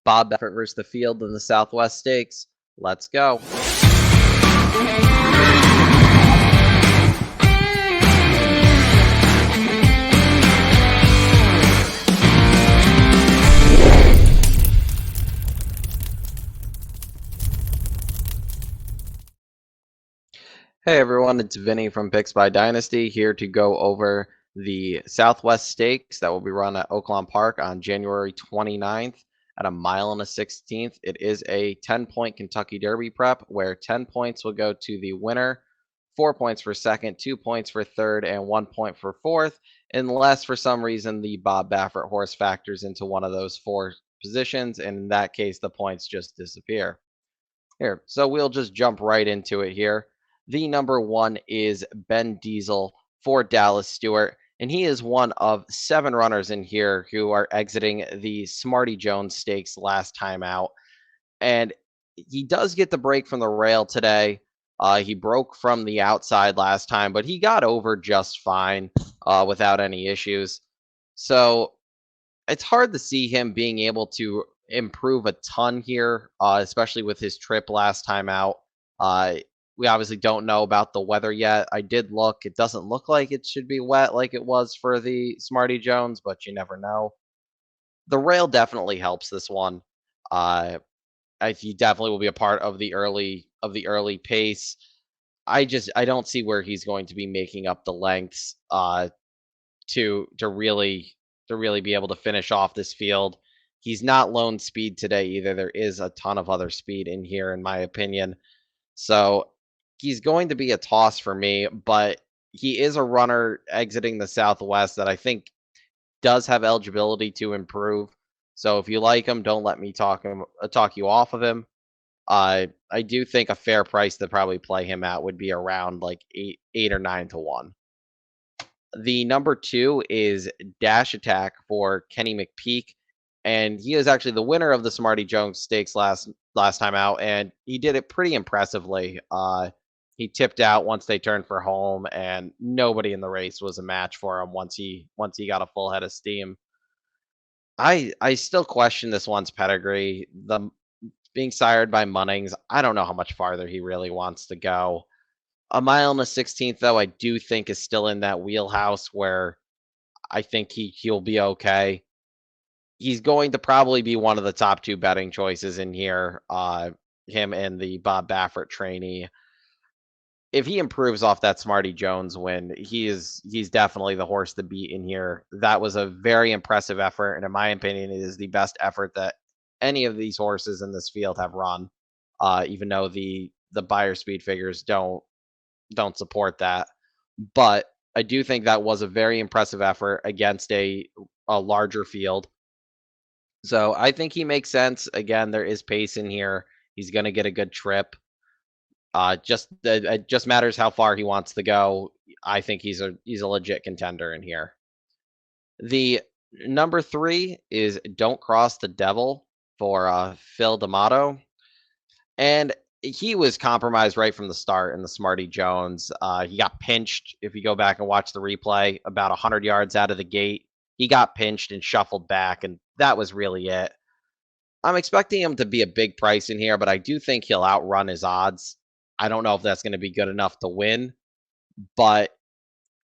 Bob Baffert versus the field in the Southwest Stakes. Let's go. Hey everyone, it's Vinny from Picks by Dynasty here to go over the Southwest Stakes that will be run at Oaklawn Park on January 29th at a mile and a 16th. It is a 10-point Kentucky Derby prep where 10 points will go to the winner, 4 points for second, 2 points for third, and 1 point for fourth, unless for some reason the Bob Baffert horse factors into one of those 4 positions, and in that case the points just disappear. Here, so we'll just jump right into it here. The number 1 is Ben Diesel for Dallas Stewart, and he is one of 7 runners in here who are exiting the Smarty Jones Stakes last time out. And he does get the break from the rail today. He broke from the outside last time, but he got over just fine without any issues. So it's hard to see him being able to improve a ton here, especially with his trip last time out. We obviously don't know about the weather yet. I did look. It doesn't look like it should be wet like it was for the Smarty Jones, but you never know. The rail definitely helps this one. He definitely will be a part of the early pace. I don't see where he's going to be making up the lengths to really be able to finish off this field. He's not lone speed today either. There is a ton of other speed in here, in my opinion. So he's going to be a toss for me, but he is a runner exiting the Southwest that I think does have eligibility to improve. So if you like him, don't let me talk you off of him. I do think a fair price to probably play him at would be around like 8 or 9 to 1. The number 2 is Dash Attack for Kenny McPeak, and he is actually the winner of the Smarty Jones Stakes last time out, and he did it pretty impressively. He tipped out once they turned for home, and nobody in the race was a match for him once he got a full head of steam. I still question this one's pedigree. The being sired by Munnings, I don't know how much farther he really wants to go. A mile and a 16th, though, I do think is still in that wheelhouse where I think he'll be okay. He's going to probably be one of the top 2 betting choices in here. Him and the Bob Baffert trainee. If he improves off that Smarty Jones win, he's definitely the horse to beat in here. That was a very impressive effort, and in my opinion, it is the best effort that any of these horses in this field have run. Even though the buyer speed figures don't support that. But I do think that was a very impressive effort against a larger field. So I think he makes sense. Again, there is pace in here. He's going to get a good trip. It just matters how far he wants to go. I think he's a legit contender in here. The number 3 is Don't Cross the Devil for Phil D'Amato. And he was compromised right from the start in the Smarty Jones. He got pinched. If you go back and watch the replay, about 100 yards out of the gate, he got pinched and shuffled back, and that was really it. I'm expecting him to be a big price in here, but I do think he'll outrun his odds. I don't know if that's going to be good enough to win, but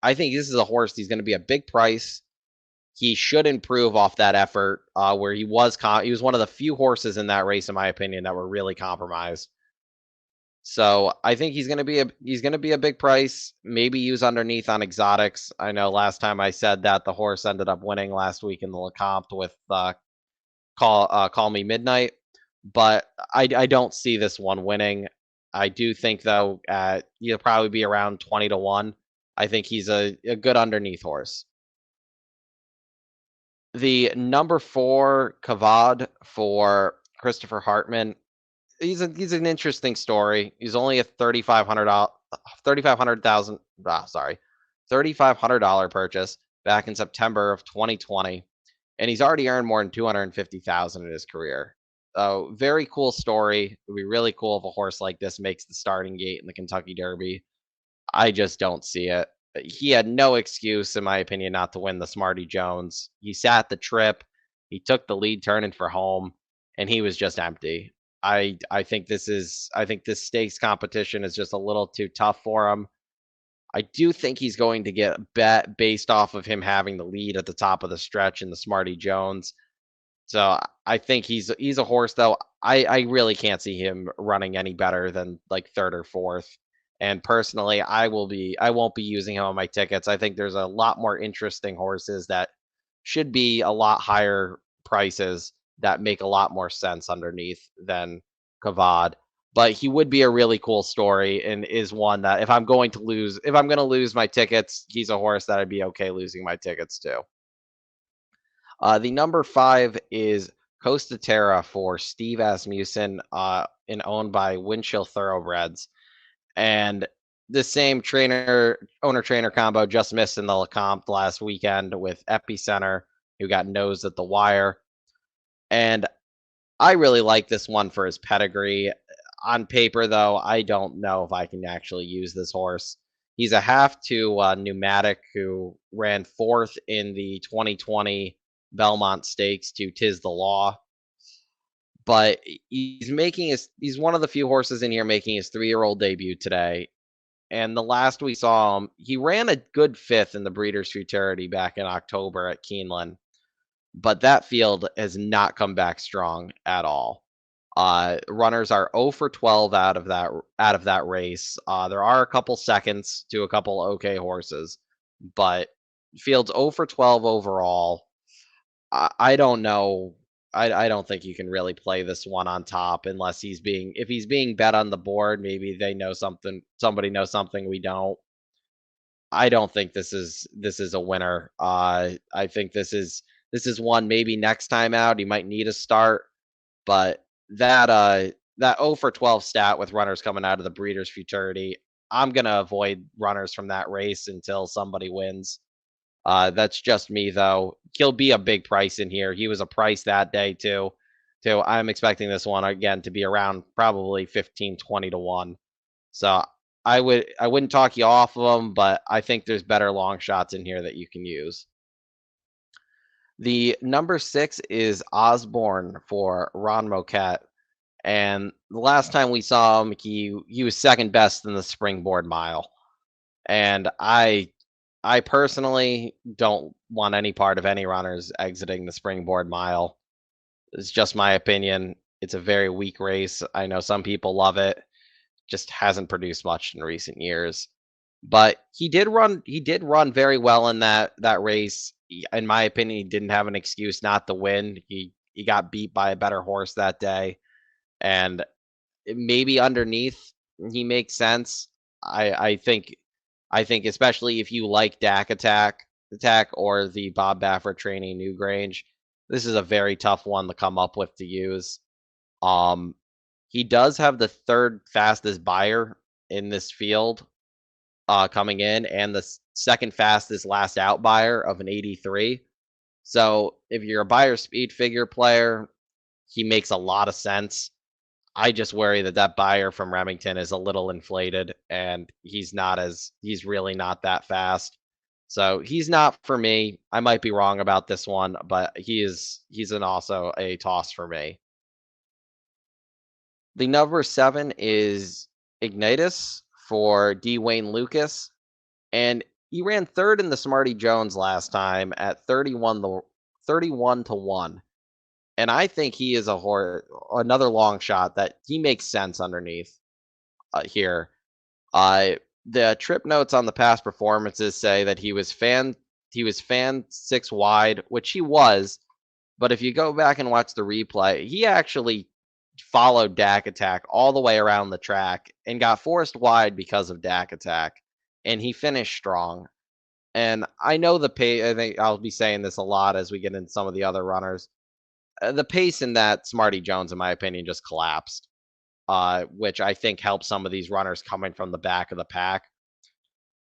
I think this is a horse. He's going to be a big price. He should improve off that effort where he was one of the few horses in that race, in my opinion, that were really compromised. So I think he's going to be a big price. Maybe use underneath on exotics. I know last time I said that the horse ended up winning last week in the Lecomte with Call Me Midnight, but I don't see this one winning. I do think though he'll probably be around 20 to 1. I think he's a good underneath horse. The number 4 Kavad for Christopher Hartman. He's an interesting story. He's only a $3,500 purchase back in September of 2020, and he's already earned more than 250,000 in his career. So very cool story. It would be really cool if a horse like this makes the starting gate in the Kentucky Derby. I just don't see it. He had no excuse, in my opinion, not to win the Smarty Jones. He sat the trip. He took the lead turning for home. and he was just empty. I think this stakes competition is just a little too tough for him. I do think he's going to get a bet based off of him having the lead at the top of the stretch in the Smarty Jones. So I think he's a horse though. I really can't see him running any better than like third or fourth. And personally, I won't be using him on my tickets. I think there's a lot more interesting horses that should be a lot higher prices that make a lot more sense underneath than Kavad. But he would be a really cool story and is one that if I'm going to lose my tickets, he's a horse that I'd be okay losing my tickets to. The number 5 is Costa Terra for Steve Asmussen, and owned by Winchell Thoroughbreds. And the same owner trainer combo just missed in the Lecomte last weekend with Epicenter, who got nosed at the wire. And I really like this one for his pedigree. On paper, though, I don't know if I can actually use this horse. He's a half to pneumatic who ran fourth in the 2020 Belmont Stakes to Tis the Law. But he's one of the few horses in here making his 3-year-old debut today. And the last we saw him, he ran a good fifth in the Breeders' Futurity back in October at Keeneland. But that field has not come back strong at all. Runners are 0 for 12 out of that race. There are a couple seconds to a couple okay horses, but field's 0 for 12 overall. I don't know. I don't think you can really play this one on top unless if he's being bet on the board, maybe somebody knows something we don't. I don't think this is a winner. I think this is one maybe next time out he might need a start, but that 0 for 12 stat with runners coming out of the Breeders' Futurity, I'm gonna avoid runners from that race until somebody wins. That's just me though. He'll be a big price in here. He was a price that day too. I'm expecting this one again to be around probably 15, 20 to 1. So I wouldn't talk you off of them, but I think there's better long shots in here that you can use. The number 6 is Osborne for Ron Moquette. And the last time we saw him, he was second best in the Springboard Mile. And I personally don't want any part of any runners exiting the Springboard Mile. It's just my opinion. It's a very weak race. I know some people love it. Just hasn't produced much in recent years. But he did run very well in that race. In my opinion, he didn't have an excuse not to win. He got beat by a better horse that day. And maybe underneath he makes sense. I think especially if you like Attack or the Bob Baffert training Newgrange, this is a very tough one to come up with to use. Um, he does have the third fastest buyer in this field coming in, and the second fastest last out buyer of an 83. So if you're a buyer speed figure player, he makes a lot of sense. I just worry that buyer from Remington is a little inflated and he's really not that fast. So he's not for me. I might be wrong about this one, but he's also a toss for me. The number 7 is Ignitus for D. Wayne Lucas, and he ran third in the Smarty Jones last time at 31 to 1. And I think he is another long shot that he makes sense underneath here. The trip notes on the past performances say that he was fan 6 wide, which he was. But if you go back and watch the replay, he actually followed Attack all the way around the track and got forced wide because of Attack, and he finished strong. And I know the pace. I think I'll be saying this a lot as we get into some of the other runners. The pace in that Smarty Jones, in my opinion, just collapsed, which I think helped some of these runners coming from the back of the pack.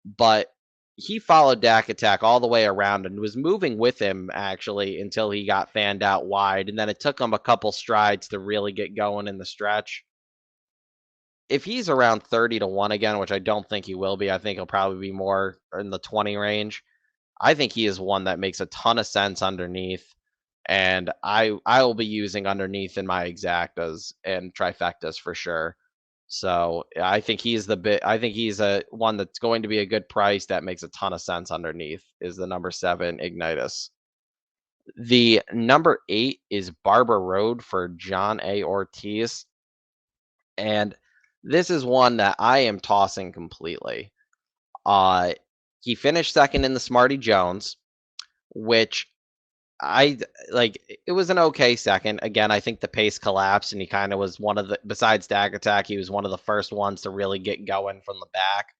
But he followed Attack all the way around and was moving with him actually until he got fanned out wide, and then it took him a couple strides to really get going in the stretch. If he's around 30 to 1 again, which I don't think he will be, I think he'll probably be more in the 20 range. I think he is one that makes a ton of sense underneath. and I will be using underneath in my exactas and trifectas for sure. So I think he's the bit. I think he's a one that's going to be a good price that makes a ton of sense underneath. Is the number 7 Ignitus. The number 8 is Barber Road for John A. Ortiz, and this is one that I am tossing completely. Uh, he finished second in the Smarty Jones, which like. It was an okay second. Again, I think the pace collapsed, and he kind of was one of the besides Dag Attack, he was one of the first ones to really get going from the back.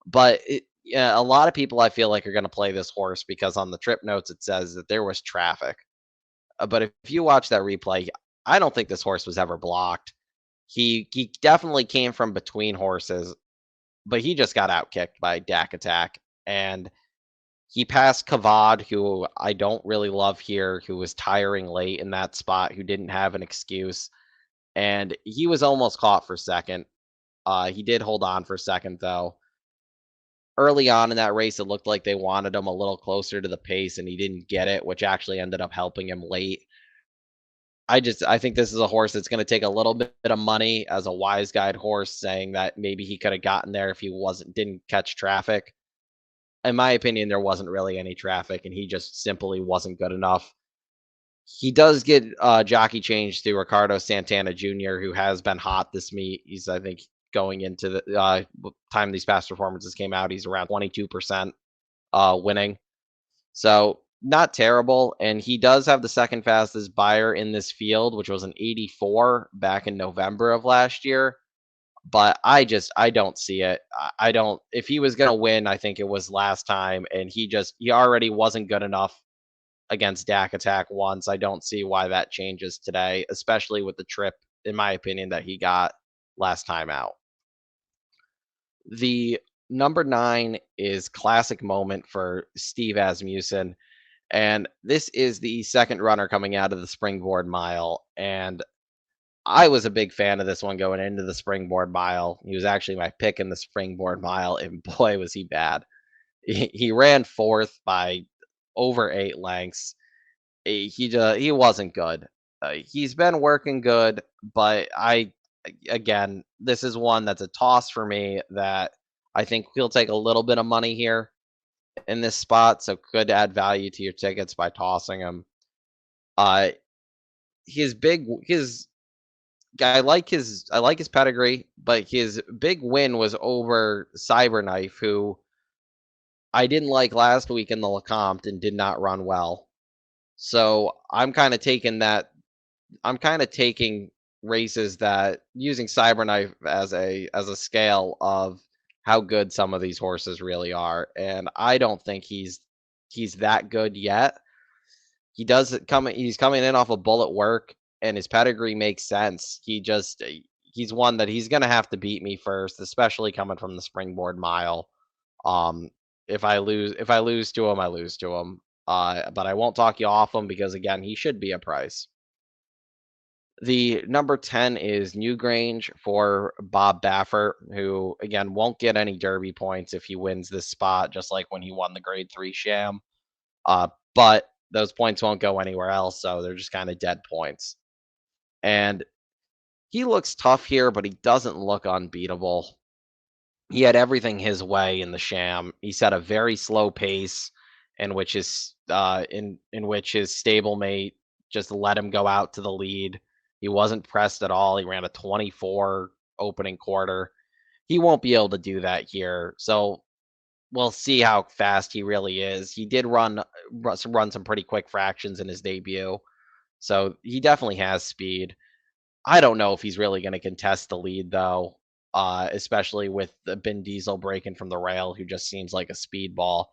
But yeah, a lot of people I feel like are going to play this horse because on the trip notes it says that there was traffic. But if you watch that replay, I don't think this horse was ever blocked. He definitely came from between horses, but he just got outkicked by Dak Attack, and he passed Kavad, who I don't really love here, who was tiring late in that spot, who didn't have an excuse, and he was almost caught for second. He did hold on for second though. Early on in that race, it looked like they wanted him a little closer to the pace, and he didn't get it, which actually ended up helping him late. I think this is a horse that's going to take a little bit of money as a wise guide horse, saying that maybe he could have gotten there if he didn't catch traffic. In my opinion, there wasn't really any traffic, and he just simply wasn't good enough. He does get jockey change through Ricardo Santana Jr., who has been hot this meet. He's, I think, going into the time these past performances came out, he's around 22% winning. So not terrible. And he does have the second fastest buyer in this field, which was an 84 back in November of last year. But I don't see it. I don't. If he was gonna win, I think it was last time, and he already wasn't good enough against Dak Attack once. I don't see why that changes today, especially with the trip, in my opinion, that he got last time out. The number 9 is Classic Moment for Steve Asmussen. And this is the second runner coming out of the Springboard Mile. And I was a big fan of this one going into the Springboard Mile. He was actually my pick in the Springboard Mile, and boy, was he bad. He ran fourth by over 8 lengths. He wasn't good. He's been working good, but again, this is one that's a toss for me that I think he'll take a little bit of money here in this spot, so could add value to your tickets by tossing him. Uh, his I like his pedigree, but his big win was over Cyberknife, who I didn't like last week in the Lecomte and did not run well. So I'm kind of taking races that using Cyberknife as a scale of how good some of these horses really are, and I don't think he's that good yet. He's coming in off a bullet work, and his pedigree makes sense. He's one that he's gonna have to beat me first, especially coming from the Springboard Mile. Um, if I lose to him, I lose to him. But I won't talk you off him because again, he should be a price. The number 10 is Newgrange for Bob Baffert, who again won't get any Derby points if he wins this spot, just like when he won the Grade 3 Sham. But those points won't go anywhere else, so they're just kind of dead points. And he looks tough here, but he doesn't look unbeatable. He had everything his way in the Sham. He set a very slow pace in which his stablemate just let him go out to the lead. He wasn't pressed at all. He ran a 24 opening quarter. He won't be able to do that here. So we'll see how fast he really is. He did run some pretty quick fractions in his debut, so he definitely has speed. I don't know if he's really going to contest the lead though, especially with the Ben Diesel breaking from the rail, who just seems like a speedball.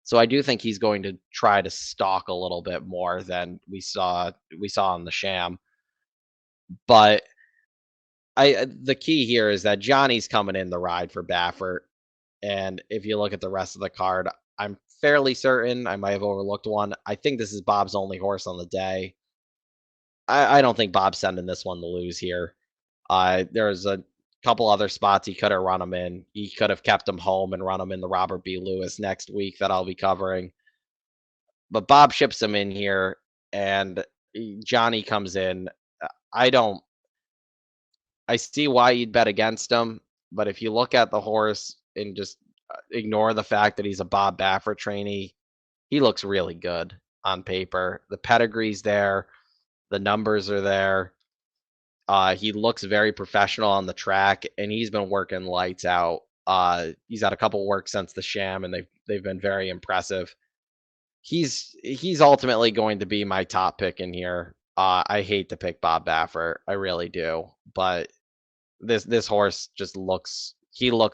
So I do think he's going to try to stalk a little bit more than we saw in the Sham. But the key here is that Johnny's coming in the ride for Baffert. And if you look at the rest of the card, I'm fairly certain I might have overlooked one. I think this is Bob's only horse on the day. I don't think Bob's sending this one to lose here. There's a couple other spots he could have run him in. He could have kept him home and run him in the Robert B. Lewis next week that I'll be covering. But Bob ships him in here, and Johnny comes in. I don't. I see why you'd bet against him, but if you look at the horse and just ignore the fact that he's a Bob Baffert trainee, he looks really good on paper. The pedigree's there, the numbers are there. He looks very professional on the track, and he's been working lights out. He's had a couple work since the Sham, and they've been very impressive. He's ultimately going to be my top pick in here. I hate to pick Bob Baffert, I really do, but this horse just looks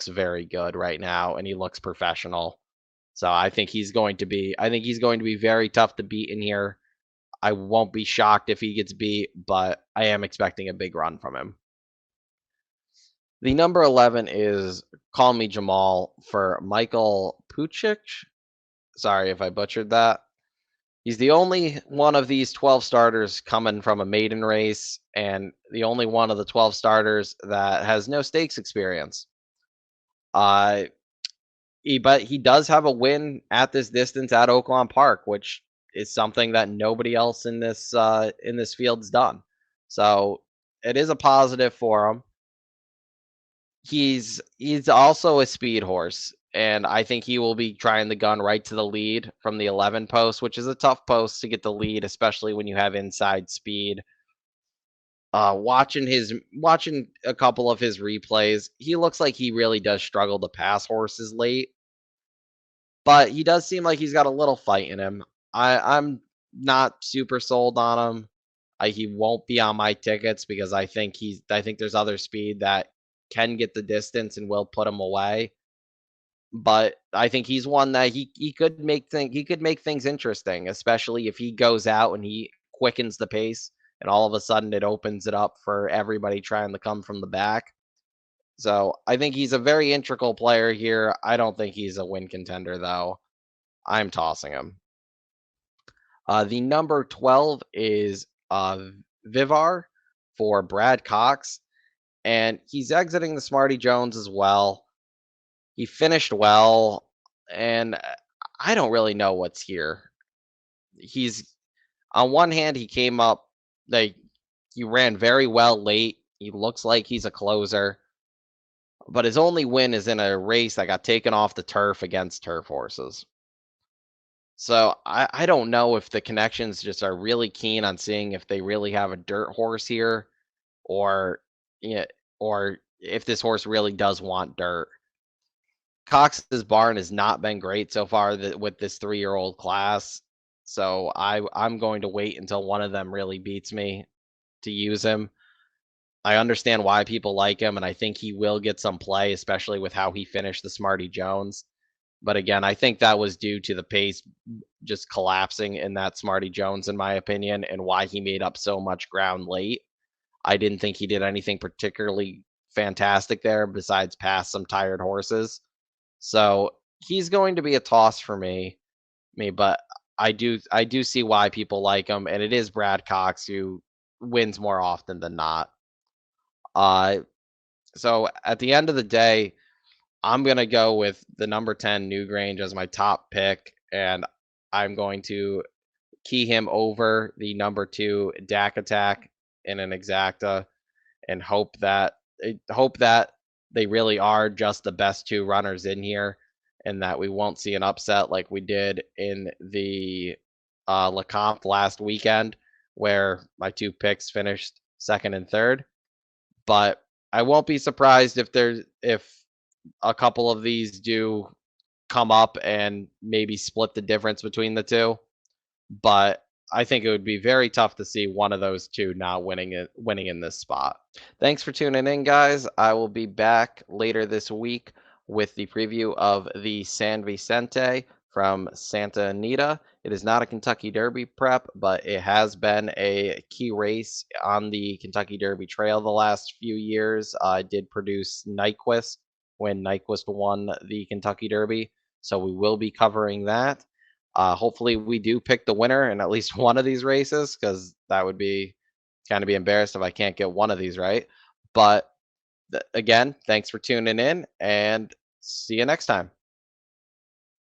very good right now, and he looks professional. So I think he's going to be very tough to beat in here. I won't be shocked if he gets beat, but I am expecting a big run from him. The number 11 is Call Me Jamal for Michael Puchik. Sorry if I butchered that. He's the only one of these 12 starters coming from a maiden race, and the only one of the 12 starters that has no stakes experience. Uh, but he does have a win at this distance at Oaklawn Park, which is something that nobody else in this field's done. So it is a positive for him. He's also a speed horse, and I think he will be trying the gun right to the lead from the 11 post, which is a tough post to get the lead, especially when you have inside speed. Watching a couple of his replays, he looks like he really does struggle to pass horses late, but he does seem like he's got a little fight in him. I'm not super sold on him. He won't be on my tickets because I think there's other speed that can get the distance and will put him away. But I think he's one that he could make things interesting, especially if he goes out and he quickens the pace and all of a sudden it opens it up for everybody trying to come from the back. So I think he's a very integral player here. I don't think he's a win contender though. I'm tossing him. The number 12 is Vivar for Brad Cox, and he's exiting the Smarty Jones as well. He finished well, and I don't really know what's here. He's on one hand, he came up like he ran very well late. He looks like he's a closer, but his only win is in a race that got taken off the turf against turf horses. So I don't know if the connections just are really keen on seeing if they really have a dirt horse here, or yeah, or if this horse really does want dirt. Cox's barn has not been great so far with this 3-year-old class, so I'm going to wait until one of them really beats me to use him. I understand why people like him, and I think he will get some play, especially with how he finished the Smarty Jones. But again, I think that was due to the pace just collapsing in that Smarty Jones, in my opinion, and why he made up so much ground late. I didn't think he did anything particularly fantastic there besides pass some tired horses. So he's going to be a toss for me, but I do see why people like him, and it is Brad Cox who wins more often than not. Uh, so at the end of the day, I'm gonna go with the number 10 Newgrange as my top pick, and I'm going to key him over the number 2 Dak Attack in an exacta, and hope that they really are just the best 2 runners in here, and that we won't see an upset like we did in the Lecomte last weekend, where my 2 picks finished second and third. But I won't be surprised if a couple of these do come up and maybe split the difference between the 2. But I think it would be very tough to see one of those 2 not winning in this spot. Thanks for tuning in, guys. I will be back later this week with the preview of the San Vicente from Santa Anita. It is not a Kentucky Derby prep, but it has been a key race on the Kentucky Derby Trail the last few years. I did produce Nyquist when Nyquist won the Kentucky Derby, so we will be covering that. Hopefully, we do pick the winner in at least one of these races, because that would be kind of be embarrassed if I can't get one of these right. But again, thanks for tuning in, and see you next time.